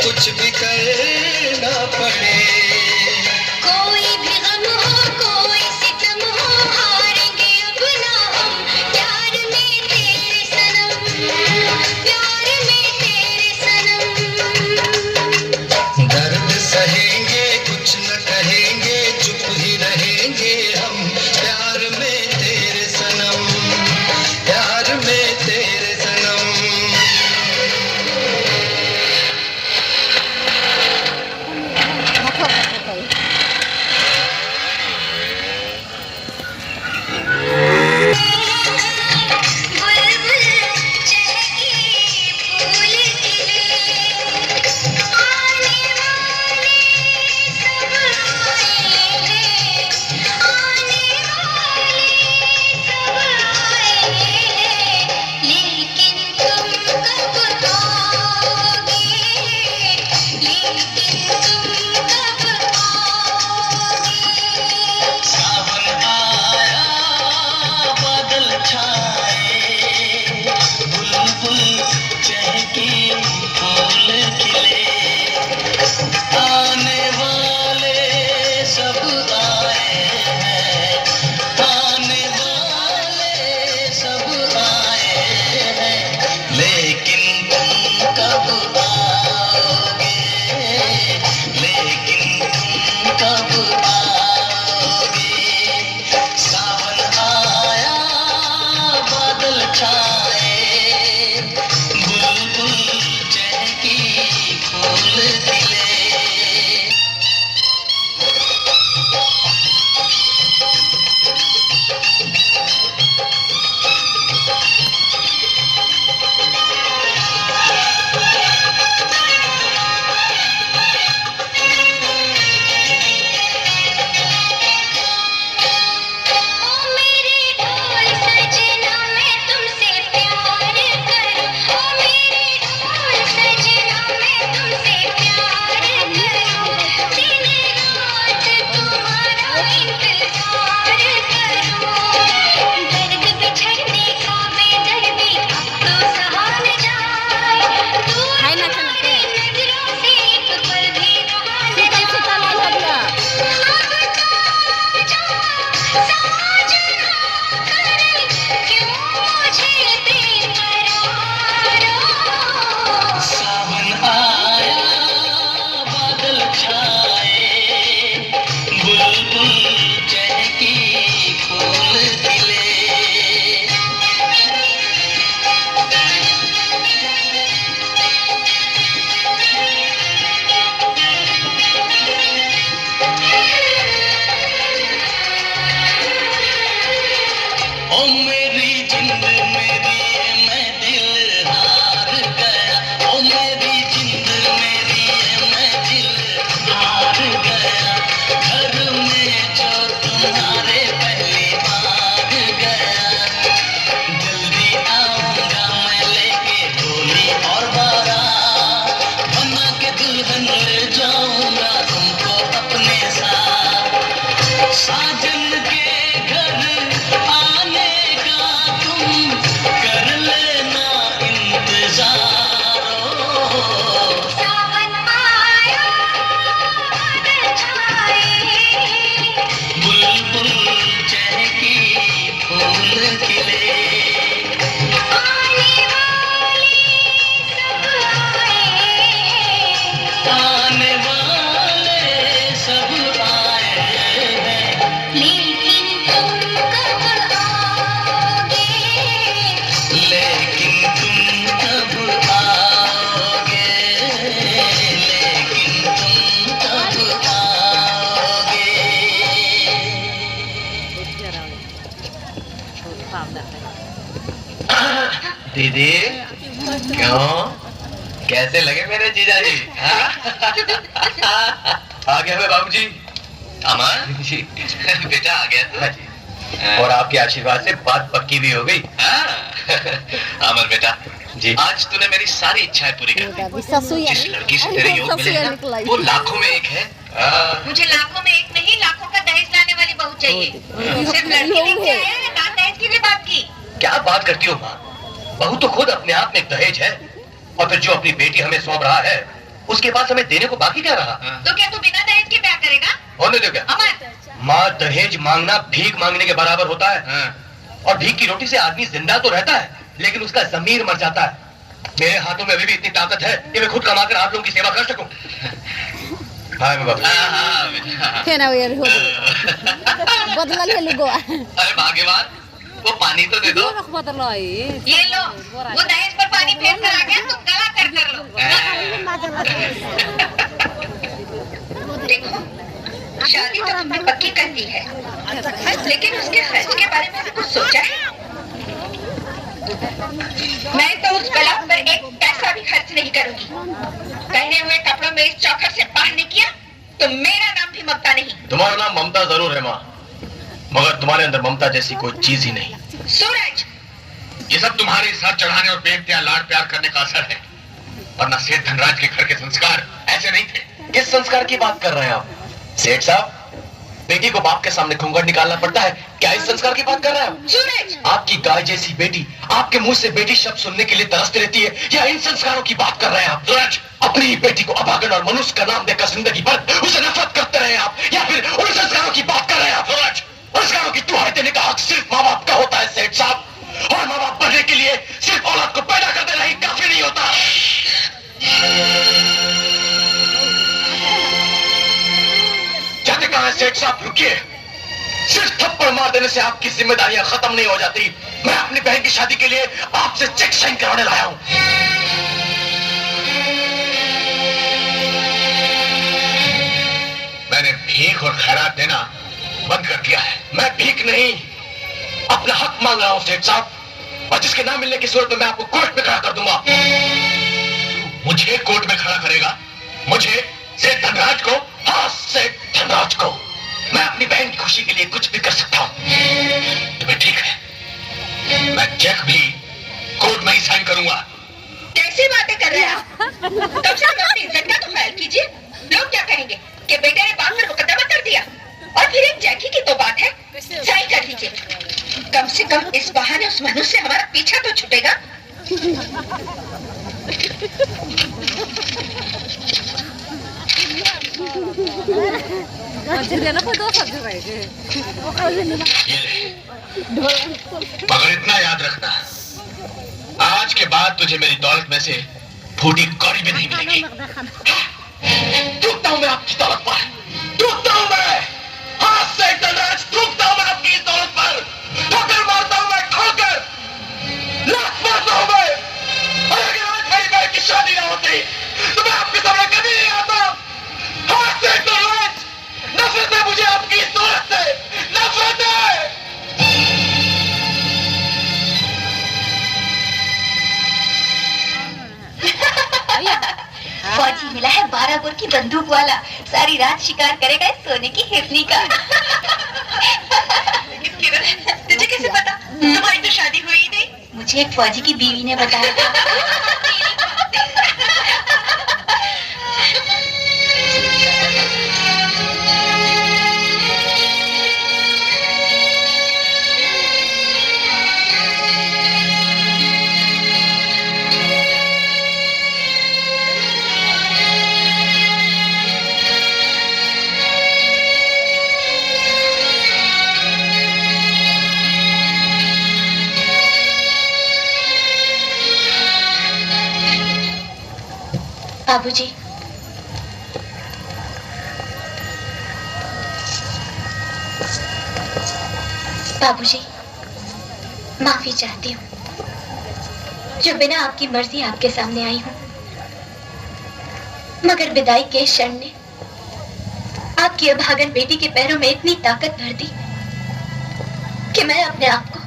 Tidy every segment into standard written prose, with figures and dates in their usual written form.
कुछ भी करना पड़े। कोई भी गम हो कोई सितम हो हारेंगे अब ना हम प्यार में तेरे सनम, प्यार में तेरे सनम। दर्द सहेंगे कुछ न कहेंगे चुप ही रहेंगे हम प्यार में तेरे सनम, प्यार में तेरे सनम। बुलबुल चहके फूल खिले, आने वाले सब आए हैं, आने वाले सब आए हैं, लेकिन तुम कब आओगे, लेकिन तुम कब आओगे। सावन आया बादल छाए, बुलबुल चहकी फूल खिले, आने वाले सब आए हैं, आने वाले सब आए हैं, लेकिन तुम कब आओगे, लेकिन तुम कब आओगे। सावन आया बादल छाए, बुलबुल चहकी फूल खिले। ओ मेरे ढोल सजना मैं तुमसे प्यार करूं, ओ मेरे ढोल सजना मैं तुमसे प्यार करूं, दिन रात तुम्हारा इंतजार करूं। दर्द बिछड़ने का बेदर्दी अब तो सहा न जाए, दूर तुम्हारी नजरों से एक पल भी रहा न जाए। अब तो साजना करे क्यों मुझे बेकरार हो। सावन आया बादल छाए, बुलबुल चहकी फूल खिले। ओ मेरी जिंद मेरी मैं दिल हार गया, ओ मेरी जिंद मेरी मैं दिल हार गया, घर में जो तुम्हारे पहली बार गया, जल्दी आऊंगा मैं लेके डोली और बारात, बना के दुल्हन ले जाऊंगा तुमको अपने साथ। साजन के घर आने का तुम कर लेना इंतजार। सावन आया बादल छाए, बुलबुल चहकी फूल खिले, आने वाले सब आए हैं, आने वाले सब आए हैं, लेकिन तुम कब आओगे, लेकिन तुम कब आओगे, लेकिन तुम कब आओगे। दीदी क्यों कैसे लगे मेरे जीजा जी? आ गया मैं बाबूजी। अमर जी बेटा आ गया तू? और आपके आशीर्वाद से बात पक्की भी हो गई। अमर बेटा जी आज तूने मेरी सारी इच्छाएं पूरी कर दी। जिस लड़की से तेरे योग मिले हैं ना, वो लाखों में एक है। मुझे लाखों में एक नहीं लाखों का दहेज लाने वाली बहू चाहिए। सिर्फ लड़की लेके आया है ना दहेज की भी बात की। क्या बात करती हो माँ? बहू तो खुद अपने आप में एक दहेज है, और फिर जो अपनी बेटी हमें सौंप रहा है उसके पास हमें देने को बाकी क्या रहा? तो क्या तू बिना दहेज के ब्याह करेगा? होने दो क्या? अमर, माँ, दहेज मांगना भीख मांगने के बराबर होता है। और भीख की रोटी से आदमी जिंदा तो रहता है, लेकिन उसका जमीर मर जाता है। मेरे हाथों में अभी भी इतनी ताकत है कि मैं खुद कमाकर आप लोगों की सेवा कर सकूं। हाँ बाबा। क्या ना यार हो बदला ले लो गोवा अरे भाग्यवान, वो पानी तो दे दो। बदला ये लो, वो दहेज पर पानी फेर कर आ गया, तुम गला कर लो। देखो, शादी तो हमने पक्की कर दी है, लेकिन उसके खर्च के बारे में भी कुछ सोचा है? मैं तो उस गुलाब पर एक पैसा भी खर्च नहीं करूंगी। पहने हुए कपड़ों में इस चौखट से बाहर नहीं किया तो मेरा नाम भी ममता नहीं। तुम्हारा नाम ममता जरूर है माँ, मगर तुम्हारे अंदर ममता जैसी कोई चीज ही नहीं। सूरज, ये सब तुम्हारे सर चढ़ाने और बेख्तियार लाड प्यार करने का असर है, वरना सेठ धनराज के घर के संस्कार ऐसे नहीं थे। किस संस्कार की बात कर रहे हैं आप सेठ साहब? बेटी को बाप के सामने घूंघट निकालना पड़ता है, क्या इस संस्कार की बात कर रहे हैं आप? सूरज, आपकी गाय जैसी बेटी आपके मुंह से बेटी शब्द सुनने के लिए तरसती रहती है, या इन संस्कारों की बात कर रहे हैं आप? सूरज, अपनी ही बेटी को अभागन और मनुष्य का नाम देकर जिंदगी भर उसे नफरत करते रहे आप, या फिर उन संस्कारों की बात कर रहे हैं आप? सूरज, संस्कारों की दुहाई देने का हक सिर्फ माँ बाप का होता है सेठ साहब, और माँ बाप बनने के लिए सिर्फ औलाद को पैदा कर देना ही काफी नहीं होता। जाते कहाँ हैं सेठ साहब? रुकिए, सिर्फ थप्पड़ मार देने से आपकी जिम्मेदारियां खत्म नहीं हो जाती। मैं अपनी बहन की शादी के लिए आपसे चेक साइन कराने लाया हूं। मैंने भीख और खैरात देना बंद कर दिया है। मैं भीख नहीं, अपना हक मांग रहा हूं सेठ साहब, और जिसके ना मिलने की सूरत में मैं आपको कोर्ट में खड़ा कर दूंगा। मुझे कोर्ट में खड़ा करेगा? मुझे, सेठ धनराज को? हाँ, सेठ धनराज को। मैं अपनी बहन की खुशी के लिए कुछ भी कर सकता हूँ। तुम्हें ठीक है, मैं चेक भी कोर्ट में ही साइन करूंगा। कैसी बातें कर रहे हैं आप? कम से कम अपनी इज्जत का तो ख्याल कीजिए। लोग क्या कहेंगे कि बेटे ने बाप पर मुकदमा कर दिया, और फिर एक जैकी की तो बात है, साइन कर दीजिए। कम से कम इस बहाने उस मनुष्य से हमारा पीछा तो छूटेगा। मगर इतना याद रखना, आज के बाद तुझे मेरी दौलत में से फूटी कौड़ी भी नहीं मिलेगी। टूटता हूं मैं आपकी दौलत पर, टूटता हूं मैं। हाँ सेठ धनराज, टूटता हूं मैं आपकी इस दौलत पर। ठोकर मारता हूं मैं, ठोकर लात मारता हूं मैं। और अगर आज मेरी बहन की शादी ना होती तो मैं आपके सामने कभी नहीं आता। हाँ सेठ धनराज, नफरत है मुझे आपकी इस दौलत से, नफरत है। फौजी मिला है 12 बोर की बंदूक वाला, सारी रात शिकार करेगा इस सोने की हिरनी का। तुझे कैसे पता? तुम्हारी तो शादी हुई ही नहीं। मुझे एक फौजी की बीवी ने बताया था। बाबूजी, बाबूजी, माफी चाहती हूँ जो बिना आपकी मर्जी आपके सामने आई हूँ, मगर विदाई के क्षण ने आपकी अभागन बेटी के पैरों में इतनी ताकत भर दी कि मैं अपने आप को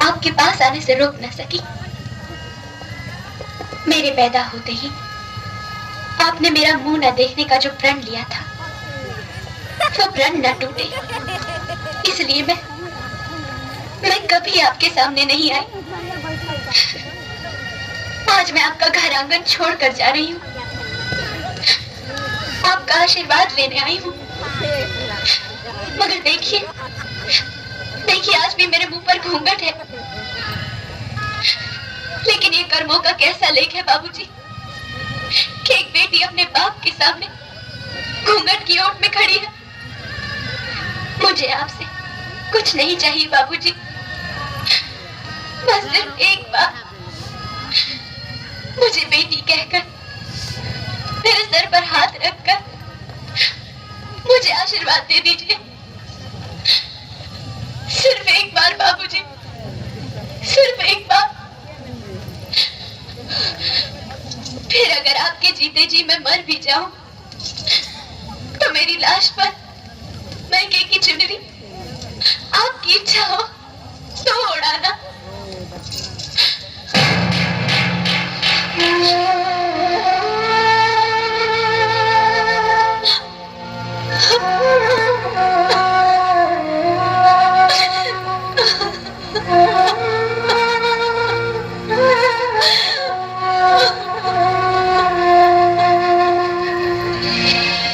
आपके पास आने से रोक न सकी। मेरे पैदा होते ही आपने मेरा मुंह न देखने का जो प्रण लिया था, वो प्रण न टूटे, इसलिए मैं कभी आपके सामने नहीं आई। आज मैं आपका घर आंगन छोड़कर जा रही हूँ, आपका आशीर्वाद लेने आई हूँ। मगर देखिए, आज भी मेरे मुंह पर घूंघट है, लेकिन ये कर्मों का कैसा लेख है बाबूजी कि एक बेटी अपने बाप के सामने घूंघट की ओट में खड़ी है। मुझे आपसे कुछ नहीं चाहिए बाबूजी, बस सिर्फ एक बार मुझे बेटी कहकर मेरे सर पर हाथ रखकर मुझे आशीर्वाद दे दीजिए। सिर्फ एक बार बाबूजी, सिर्फ एक बार। फिर अगर आपके जीते जी मैं मर भी जाऊं तो मेरी लाश पर मैके की चुनरी आपकी इच्छा हो तो उड़ाना।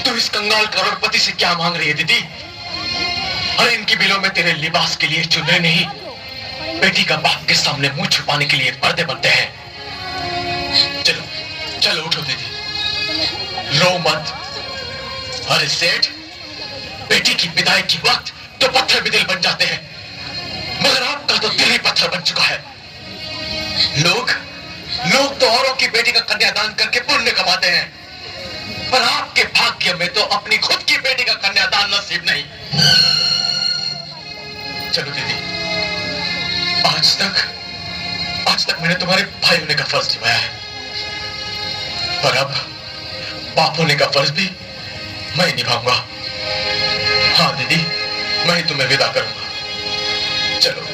तू इस कंगाल करोड़पति से क्या मांग रही है दीदी? अरे इनकी बिलों में तेरे लिबास के लिए चुनरी नहीं, बेटी का बाप के सामने मुंह छुपाने के लिए पर्दे बनते हैं। चलो चलो उठो दीदी, रो मत। अरे सेठ, बेटी की विदाई की वक्त तो पत्थर भी दिल बन जाते हैं, मगर आपका तो दिल ही पत्थर बन चुका है। लोग तो औरों की बेटी का कन्यादान करके पुण्य कमाते हैं, पर आपके भाग्य में तो अपनी खुद की बेटी का कन्यादान नसीब नहीं। चलो दीदी, आज तक मैंने तुम्हारे भाई होने का फर्ज निभाया है, पर अब बाप होने का फर्ज भी मैं निभाऊंगा। हाँ दीदी, मैं ही तुम्हें विदा करूंगा। चलो।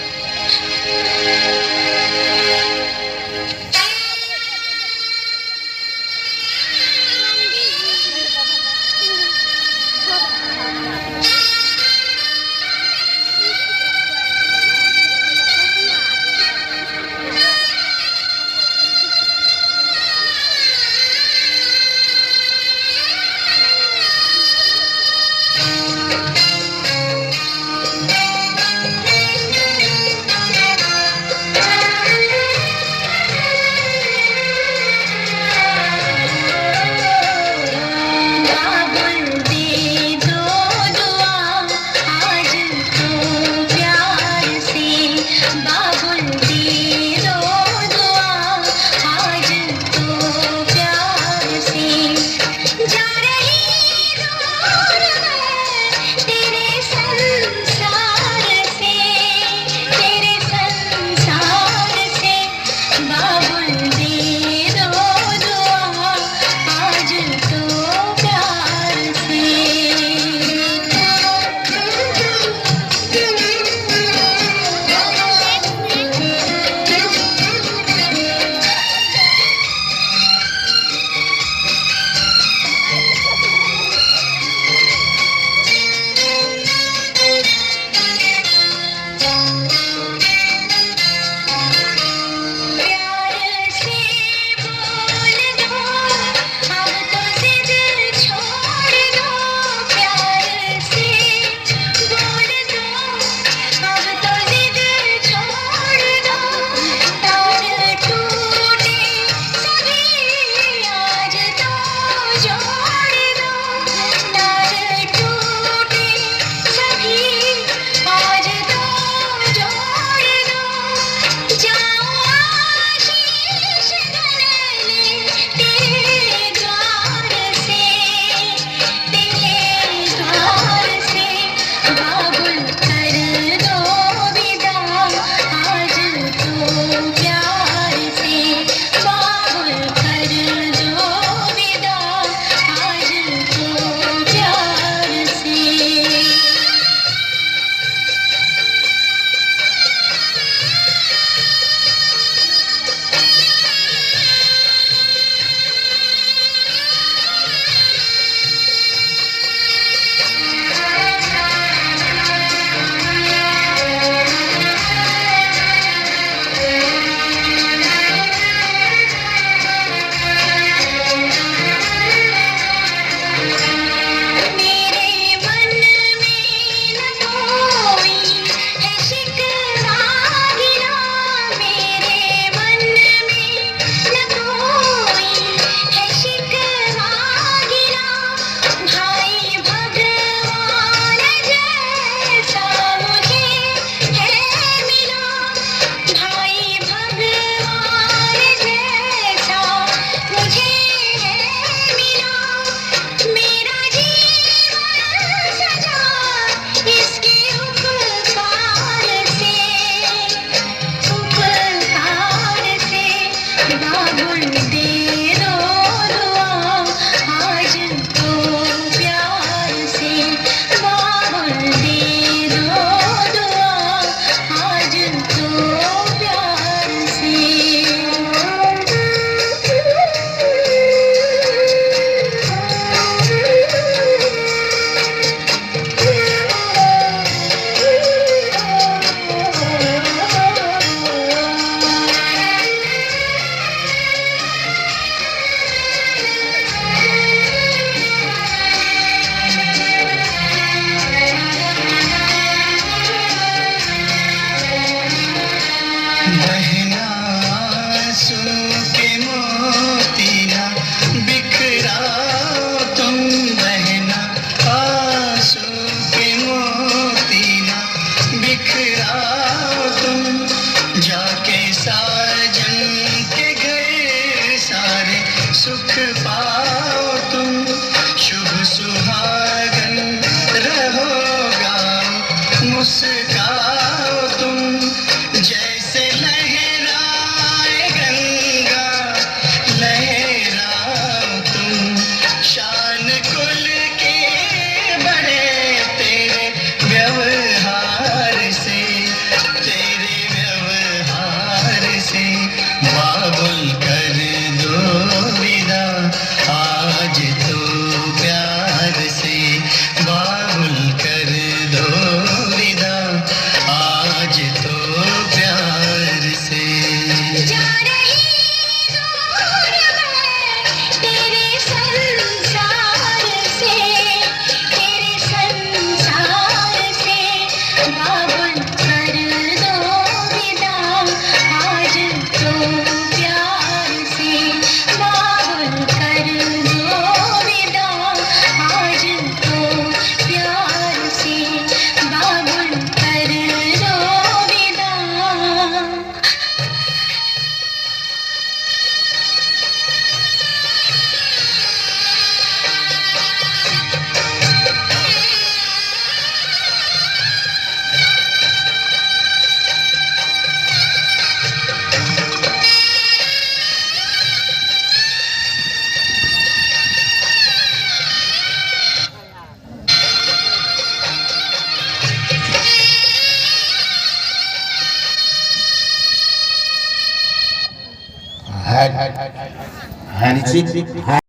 had